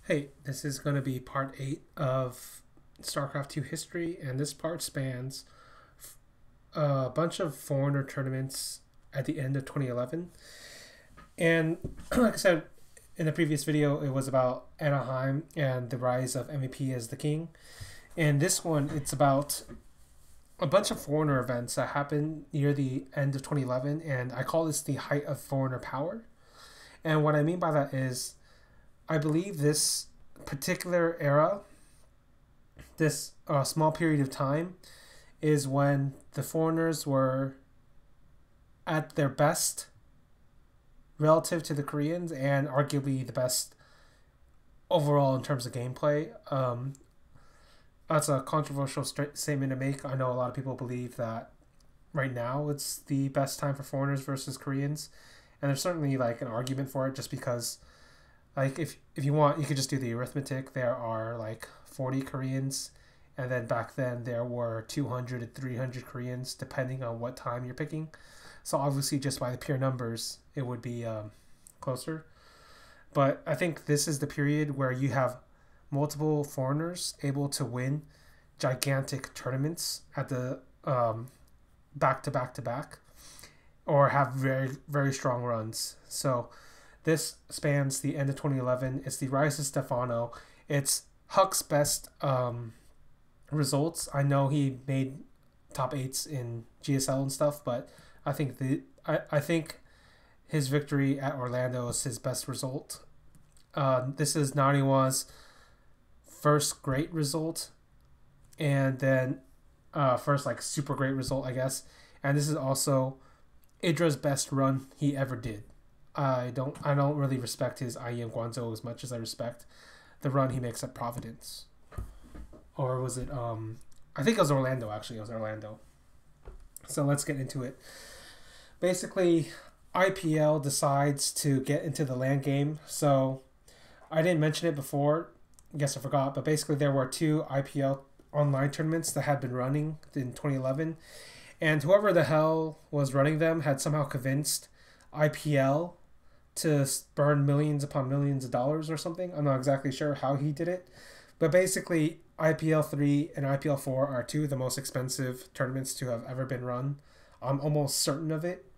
Hey, this is going to be part 8 of StarCraft 2 history, and this part spans a bunch of foreigner tournaments at the end of 2011. And like I said in the previous video, it was about Anaheim and the rise of MVP as the king. And this one, it's about a bunch of foreigner events that happened near the end of 2011, and I call this the height of foreigner power. And what I mean by that is, I believe this particular era, this small period of time, is when the foreigners were at their best relative to the Koreans, and arguably the best overall in terms of gameplay. That's a controversial statement to make. I know a lot of people believe that right now it's the best time for foreigners versus Koreans, and there's certainly like an argument for it, just because like if you want, you could just do the arithmetic. There are like 40 Koreans, and then back then there were 200 to 300 Koreans depending on what time you're picking. So obviously just by the pure numbers it would be closer. But I think this is the period where you have multiple foreigners able to win gigantic tournaments at the back to back to back, or have very very strong runs. So this spans the end of 2011. It's the rise of Stephano. It's Huck's best results. I know he made top eights in GSL and stuff, but I think I think his victory at Orlando is his best result. This is Naniwa's first great result, and then first like super great result, I guess. And this is also Idra's best run he ever did. I don't really respect his IEM Guangzhou as much as I respect the run he makes at Providence. Or was it I think it was Orlando, actually. It was Orlando. So let's get into it. Basically, IPL decides to get into the LAN game. So I didn't mention it before. I guess I forgot, but basically there were two IPL online tournaments that had been running in 2011, and whoever the hell was running them had somehow convinced IPL to burn millions upon millions of dollars or something. I'm not exactly sure how he did it, but basically IPL 3 and IPL 4 are two of the most expensive tournaments to have ever been run. I'm almost certain of it,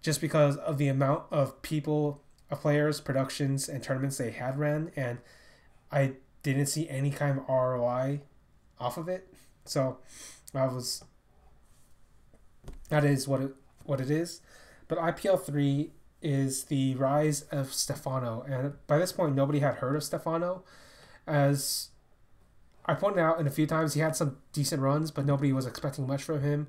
just because of the amount of people, of players, productions, and tournaments they had ran, and I didn't see any kind of ROI off of it. So that is what it is. But IPL 3 is the rise of Stephano, and by this point nobody had heard of Stephano. As I pointed out in a few times, he had some decent runs, but nobody was expecting much from him.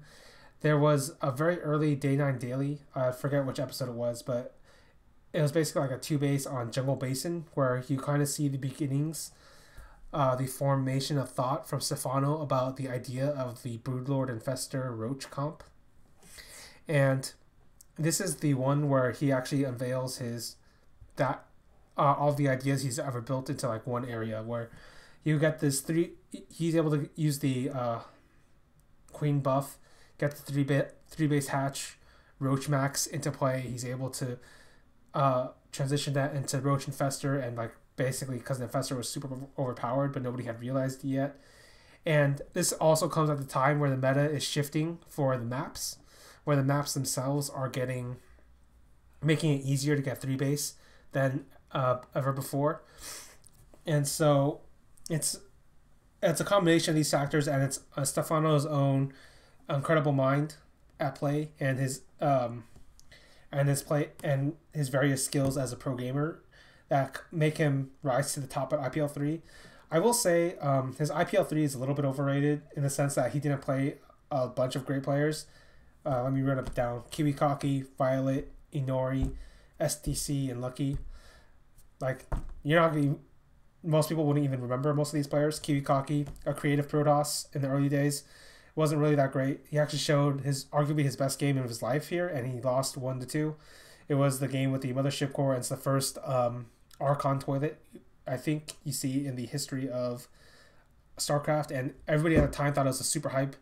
There was a very early Day 9 daily, I forget which episode it was, but it was basically like a 2-base on Jungle Basin, where you kind of see the beginnings, the formation of thought from Stephano about the idea of the Broodlord Infestor Roach comp. And this is the one where he actually unveils all the ideas he's ever built into like one area, where you get this he's able to use the Queen buff, get the 3-base hatch Roach Max into play. He's able to transition that into Roach Infestor, and like basically because the Infestor was super overpowered, but nobody had realized it yet. And this also comes at the time where the meta is shifting for the maps, where the maps themselves are making it easier to get 3-base than ever before. And so it's a combination of these factors, and it's Stephano's own incredible mind at play, and his play and his various skills as a pro gamer that make him rise to the top at IPL 3. I will say his IPL 3 is a little bit overrated in the sense that he didn't play a bunch of great players. Let me run it down: Kiwikaki, Violet, Inori, STC, and Lucky. Like, most people wouldn't even remember most of these players. Kiwikaki, a creative Protoss in the early days, wasn't really that great. He actually showed arguably his best game of his life here, and he lost 1-2. It was the game with the Mothership Core, and it's the first Archon toilet I think you see in the history of StarCraft, and everybody at the time thought it was a super hype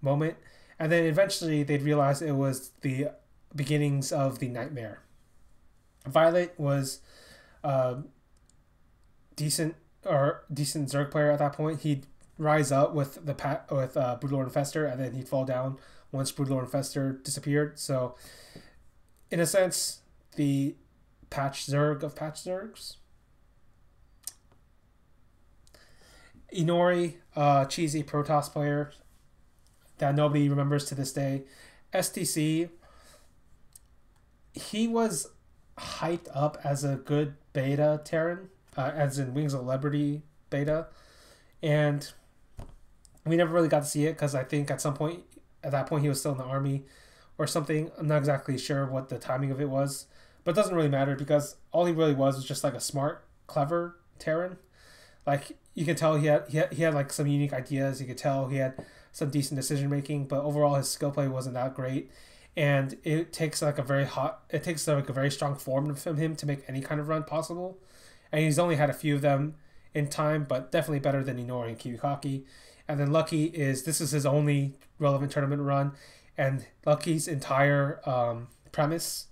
moment. And then eventually they'd realize it was the beginnings of the nightmare. Violet was decent Zerg player at that point. He'd rise up with Broodlord Infestor, and then he'd fall down once Broodlord Infestor disappeared. So, in a sense, the patch Zerg of patch Zergs. Inori, cheesy Protoss player that nobody remembers to this day. STC, he was hyped up as a good beta Terran, as in Wings of Liberty beta, and we never really got to see it because I think at that point he was still in the army or something. I'm not exactly sure what the timing of it was, but it doesn't really matter because all he really was just like a smart, clever Terran. Like you could tell he had like some unique ideas. You could tell he had some decent decision making, but overall his skill play wasn't that great. And it takes like a very strong form from him to make any kind of run possible. And he's only had a few of them in time, but definitely better than Inori and Kiwikaki. And then this is his only relevant tournament run, and Lucky's entire premise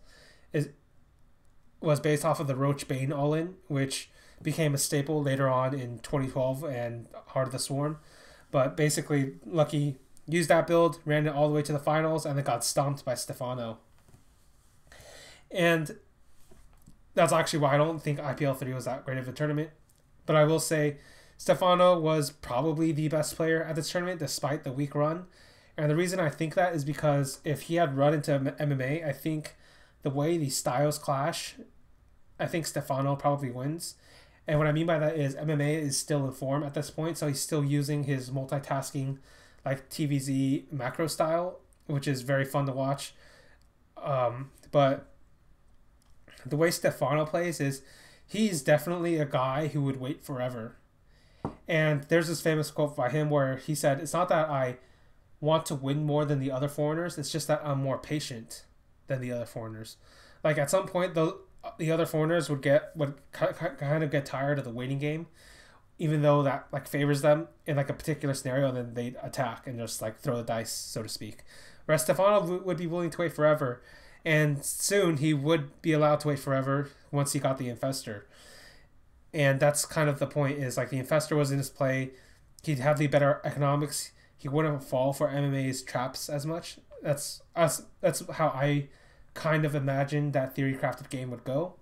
was based off of the Roach Bane all-in, which became a staple later on in 2012 and Heart of the Swarm. But basically, Lucky used that build, ran it all the way to the finals, and then got stomped by Stephano. And that's actually why I don't think IPL 3 was that great of a tournament. But I will say, Stephano was probably the best player at this tournament, despite the weak run. And the reason I think that is because if he had run into MMA, I think the way the styles clash, I think Stephano probably wins. And what I mean by that is MMA is still in form at this point, so he's still using his multitasking, like TVZ macro style, which is very fun to watch. But the way Stephano plays is he's definitely a guy who would wait forever. And there's this famous quote by him where he said, "It's not that I want to win more than the other foreigners, it's just that I'm more patient than the other foreigners." Like at some point, the other foreigners would kind of get tired of the waiting game, even though that like favors them in like a particular scenario, and then they'd attack and just like throw the dice, so to speak. Whereas Stephano would be willing to wait forever, and soon he would be allowed to wait forever once he got the Infestor. And that's kind of the point, is like the Infestor was in his play, he'd have the better economics, he wouldn't fall for MMA's traps as much. That's how I kind of imagined that theory crafted game would go.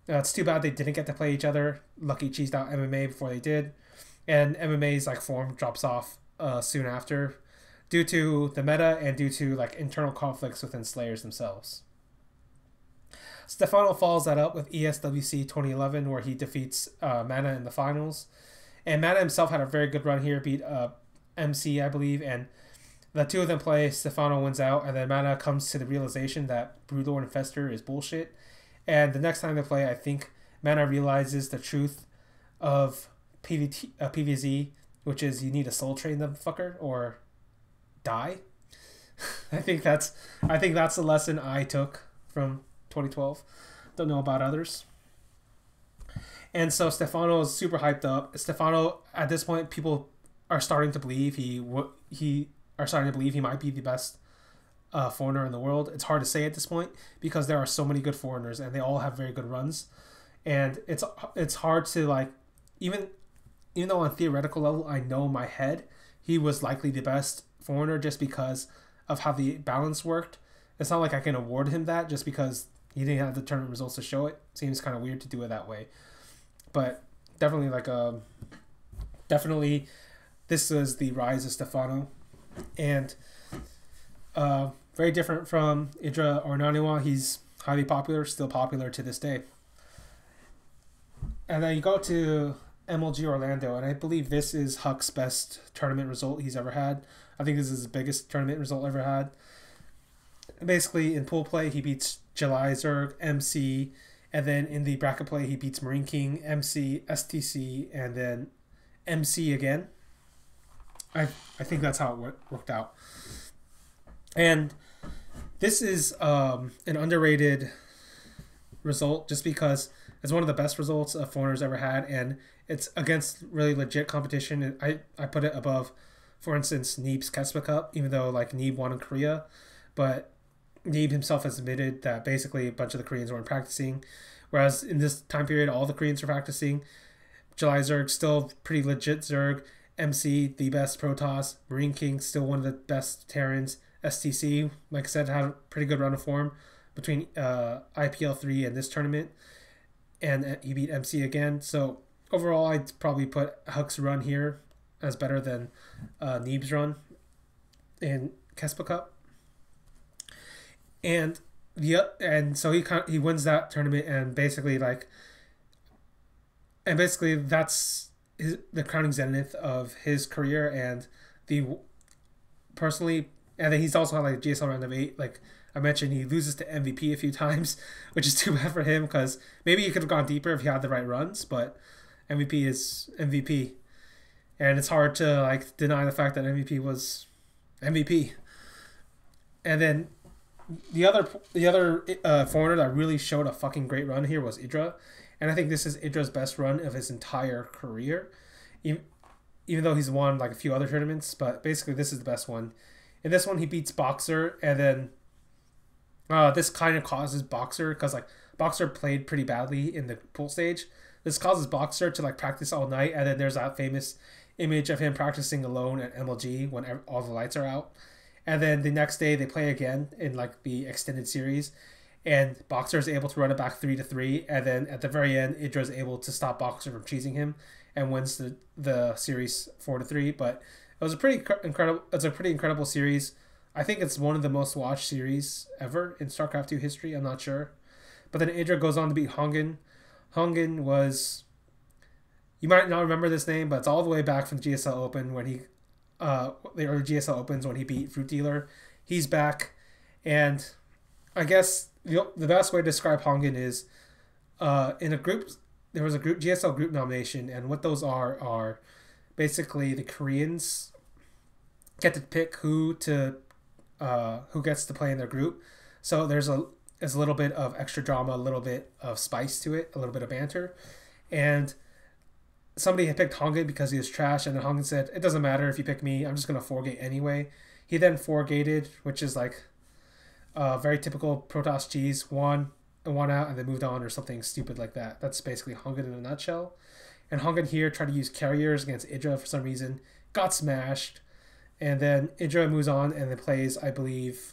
It's too bad they didn't get to play each other. Lucky cheesed out MMA before they did, and MMA's like form drops off soon after, due to the meta and due to like internal conflicts within Slayers themselves. Stephano follows that up with ESWC 2011, where he defeats Mana in the finals, and Mana himself had a very good run here, beat MC, I believe, and the two of them play, Stephano wins out, and then Mana comes to the realization that Broodlord Infestor is bullshit. And the next time they play, I think Mana realizes the truth of PVZ, which is you need to soul train the fucker or die. I think that's the lesson I took from 2012. Don't know about others. And so Stephano is super hyped up. Stephano, at this point, people are starting to believe he might be the best foreigner in the world. It's hard to say at this point because there are so many good foreigners and they all have very good runs, and it's hard to like even though on theoretical level I know in my head he was likely the best foreigner just because of how the balance worked. It's not like I can award him that just because he didn't have the tournament results to show it. Seems kind of weird to do it that way, but definitely this is the rise of Stephano. And very different from Idra or Naniwa. He's highly popular, still popular to this day. And then you go to MLG Orlando, and I believe this is Huck's best tournament result he's ever had. I think this is his biggest tournament result ever had. Basically, in pool play, he beats July Zerg, MC, and then in the bracket play, he beats Marine King, MC, STC, and then MC again. I think that's how it worked out. And this is an underrated result just because it's one of the best results a foreigner's ever had, and it's against really legit competition. I put it above, for instance, Neeb's Kespa Cup, even though like Neeb won in Korea, but Neeb himself has admitted that basically a bunch of the Koreans weren't practicing, whereas in this time period all the Koreans were practicing. July Zerg, still pretty legit Zerg. MC, the best Protoss. Marine King, still one of the best Terrans. STC, like I said, had a pretty good run of form between IPL3 and this tournament. And he beat MC again. So overall, I'd probably put Huck's run here as better than Neeb's run in Kespa Cup. And so he wins that tournament, and basically that's the crowning zenith of his career, and and then he's also had like GSL round of 8. Like I mentioned, he loses to MVP a few times, which is too bad for him because maybe he could have gone deeper if he had the right runs, but MVP is MVP, and it's hard to like deny the fact that MVP was MVP. And then the other foreigner that really showed a fucking great run here was Idra, and I think this is Idra's best run of his entire career, even though he's won like a few other tournaments, but basically this is the best one. In this one, he beats Boxer, and then this kind of causes Boxer, because like Boxer played pretty badly in the pool stage. This causes Boxer to like practice all night, and then there's that famous image of him practicing alone at MLG when all the lights are out. And then the next day they play again in like the extended series, and Boxer is able to run it back 3-3, and then at the very end, Idra is able to stop Boxer from cheesing him and wins the series 4-3. But it was a pretty incredible series. I think it's one of the most watched series ever in StarCraft 2 history. I'm not sure, but then Idra goes on to beat Hongen. Hongen was, you might not remember this name, but it's all the way back from the GSL Open when he. The early GSL Opens when he beat Fruit Dealer. He's back, and I guess the best way to describe Hongen is in a group. There was a GSL group nomination, and what those are basically the Koreans get to pick who gets to play in their group. So there's a little bit of extra drama, a little bit of spice to it, a little bit of banter, and somebody had picked Hongen because he was trash, and then Hongen said, "It doesn't matter if you pick me, I'm just going to 4-gate anyway." He then 4-gated, which is like very typical Protoss cheese, won out, and then moved on, or something stupid like that. That's basically Hongen in a nutshell. And Hongen here tried to use carriers against Idra for some reason, got smashed, and then Idra moves on and then plays, I believe,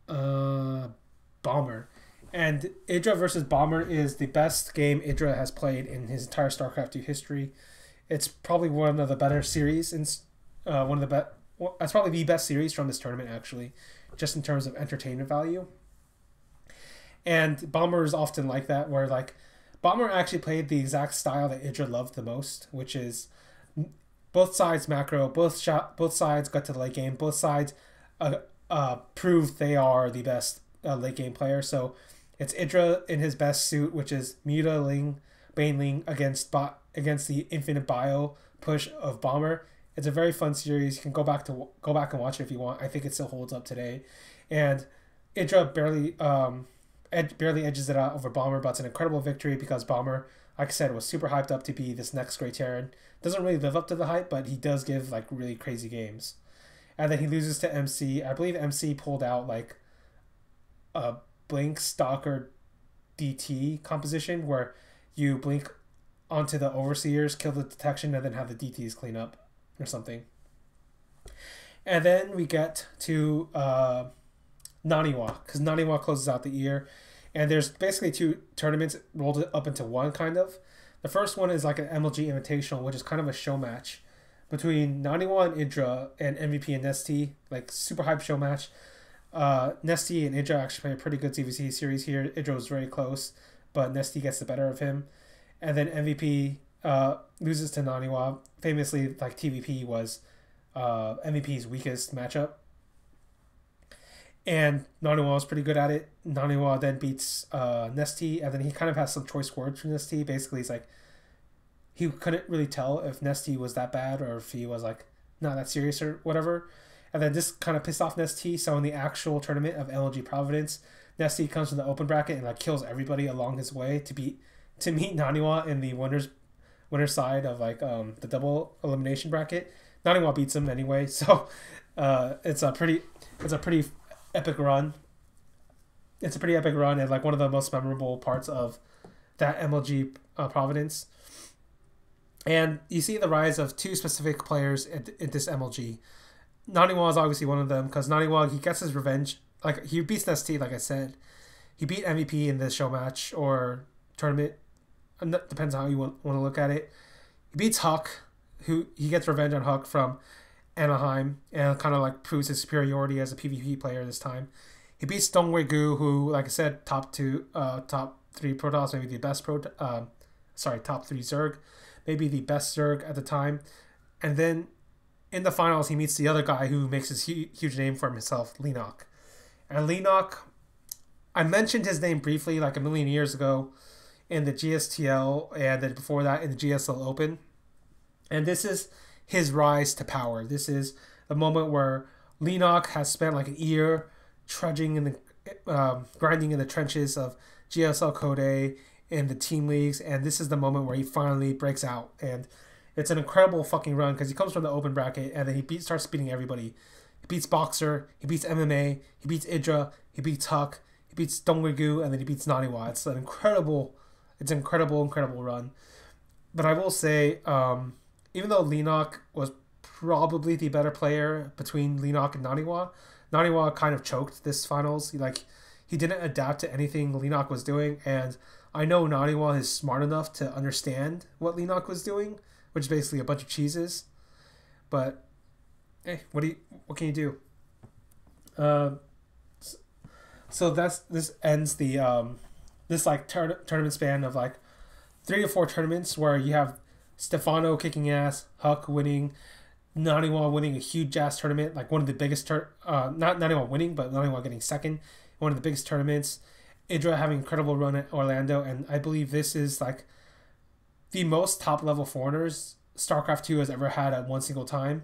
Bomber. And Idra versus Bomber is the best game Idra has played in his entire StarCraft 2 history. It's probably one of the better series, that's probably the best series from this tournament, actually, just in terms of entertainment value. And Bomber is often like that, where like Bomber actually played the exact style that Idra loved the most, which is both sides macro, both sides got to the late game, both sides proved they are the best late game player. So it's Idra in his best suit, which is Muta Ling, Bane Ling against the infinite bio push of Bomber. It's a very fun series. You can go back and watch it if you want. I think it still holds up today. And Idra barely edges it out over Bomber, but it's an incredible victory because Bomber, like I said, was super hyped up to be this next great Terran. Doesn't really live up to the hype, but he does give like really crazy games. And then he loses to MC. I believe MC pulled out like a Blink Stalker DT composition where you blink onto the Overseers, kill the detection, and then have the DTs clean up or something. And then we get to Naniwa, because Naniwa closes out the year. And there's basically 2 tournaments rolled up into one, kind of. The first one is like an MLG Invitational, which is kind of a show match between Naniwa and Idra and MVP and Nesty, like super hype show match. Nesty and Idra actually play a pretty good CVC series here. Idra was very close, but Nesty gets the better of him. And then MVP loses to Naniwa. Famously, like TVP was MVP's weakest matchup. And Naniwa was pretty good at it. Naniwa then beats Nesty, and then he kind of has some choice words for Nesty. Basically, he's like, he couldn't really tell if Nesty was that bad or if he was like not that serious or whatever. And then this kind of pissed off Nesty. So in the actual tournament of LG Providence, Nesty comes from the open bracket and like kills everybody along his way to meet Naniwa in the winner's side of like the double elimination bracket. Naniwa beats him anyway. So it's a pretty epic run. It's a pretty epic run and like one of the most memorable parts of that MLG Providence. And you see the rise of two specific players in this MLG. Naniwa is obviously one of them because Naniwa, he gets his revenge. Like, he beats ST, like I said. He beat MVP in the show match or tournament. And that depends on how you want to look at it. He beats Huck, who he gets revenge on Huck from Anaheim and kind of like proves his superiority as a PvP player this time. He beats Dongwei-gu, who, like I said, top 3 Protoss, maybe the best top 3 Zerg, maybe the best Zerg at the time. And then in the finals, he meets the other guy who makes his huge name for himself, Leenock. And Leenock, I mentioned his name briefly like a million years ago in the GSTL and then before that in the GSL Open. And this is his rise to power. This is the moment where Leenock has spent like a year trudging in the grinding in the trenches of GSL Code A in the team leagues, and this is the moment where he finally breaks out. And it's an incredible fucking run because he comes from the open bracket and then he starts beating everybody. He beats Boxer, he beats MMA, he beats Idra, he beats Huck, he beats Dongwei-gu, and then he beats Naniwa. It's an incredible run. But I will say, even though Leenock was probably the better player between Leenock and Naniwa, Naniwa kind of choked this finals. He didn't adapt to anything Leenock was doing, and I know Naniwa is smart enough to understand what Leenock was doing, which is basically a bunch of cheeses. But what can you do? So this ends the this like tournament span of like 3 to 4 tournaments where you have Stephano kicking ass, Huck winning, Naniwa winning a huge ass tournament, like one of the biggest not Naniwa winning, but Naniwa getting second, one of the biggest tournaments. Idra having an incredible run at Orlando, and I believe this is like the most top level foreigners StarCraft 2 has ever had at one single time.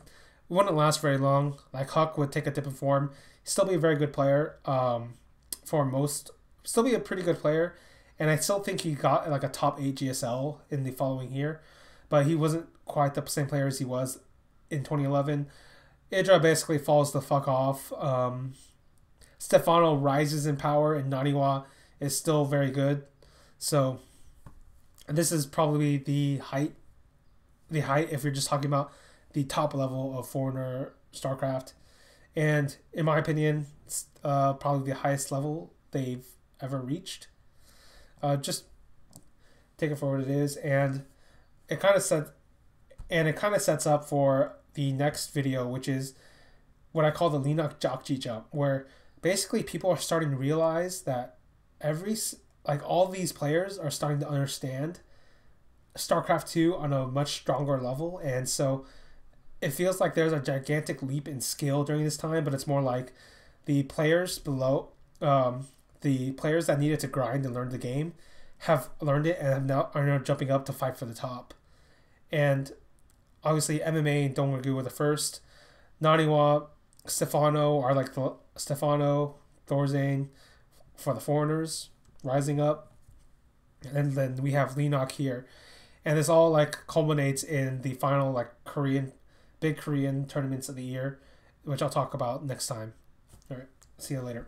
It wouldn't last very long. Like, Huck would take a dip in form, still be a very good player. Still be a pretty good player, and I still think he got like a top 8 GSL in the following year, but he wasn't quite the same player as he was in 2011. Idra basically falls the fuck off. Stephano rises in power, and Naniwa is still very good. So this is probably the height if you're just talking about the top level of foreigner StarCraft. And in my opinion, it's probably the highest level they've ever reached. Just take it for what it is, and it kind of sets up for the next video, which is what I call the Leenock Jockey jump, where basically people are starting to realize that all these players are starting to understand StarCraft 2 on a much stronger level, and so it feels like there's a gigantic leap in skill during this time, but it's more like the players below, the players that needed to grind and learn the game have learned it and are now jumping up to fight for the top. And obviously MMA and Dongwei-gu were the first. Naniwa, Stephano are like the Stephano, Thorzane for the foreigners rising up. And then we have Leenock here. And this all like culminates in the final like big Korean tournaments of the year, which I'll talk about next time. All right, see you later.